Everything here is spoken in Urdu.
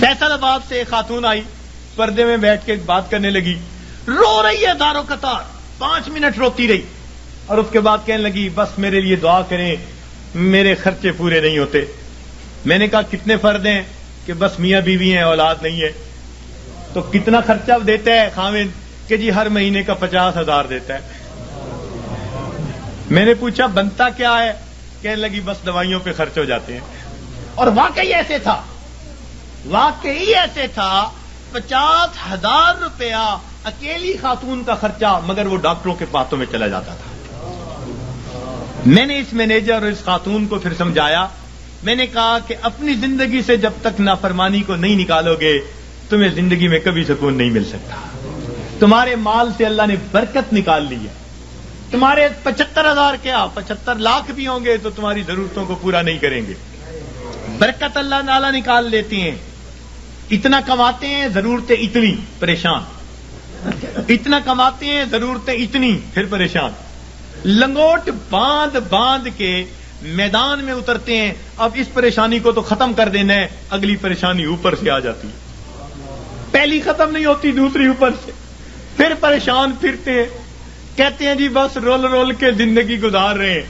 فیصل آباد سے ایک خاتون آئی, پردے میں بیٹھ کے بات کرنے لگی, رو رہی ہے دارو قطار, 5 منٹ روتی رہی, اور اس کے بعد کہنے لگی بس میرے لیے دعا کریں, میرے خرچے پورے نہیں ہوتے. میں نے کہا کتنے فرد ہیں؟ کہ بس میاں بیوی ہیں, اولاد نہیں ہے. تو کتنا خرچہ دیتا ہے خاوند؟ کہ جی ہر مہینے کا 50,000 دیتا ہے. میں نے پوچھا بنتا کیا ہے؟ کہنے لگی بس دوائیوں پہ خرچ ہو جاتے ہیں. اور واقعی ایسے تھا, واقعی ایسے تھا. 50,000 روپیہ اکیلی خاتون کا خرچہ, مگر وہ ڈاکٹروں کے پاتوں میں چلا جاتا تھا. میں نے اس مینیجر اور اس خاتون کو پھر سمجھایا. میں نے کہا کہ اپنی زندگی سے جب تک نافرمانی کو نہیں نکالو گے تمہیں زندگی میں کبھی سکون نہیں مل سکتا. تمہارے مال سے اللہ نے برکت نکال لی ہے. تمہارے 75,000 کیا 75 لاکھ بھی ہوں گے تو تمہاری ضرورتوں کو پورا نہیں کریں گے. برکت اللہ تعالیٰ نکال لیتے ہیں. اتنا کماتے ہیں ضرورتیں اتنی, پریشان. اتنا کماتے ہیں ضرورتیں اتنی, پھر پریشان. لنگوٹ باندھ باندھ کے میدان میں اترتے ہیں. اب اس پریشانی کو تو ختم کر دینا ہے, اگلی پریشانی اوپر سے آ جاتی ہے. پہلی ختم نہیں ہوتی, دوسری اوپر سے, پھر پریشان پھرتے ہیں. کہتے ہیں جی بس رول رول کے زندگی گزار رہے ہیں.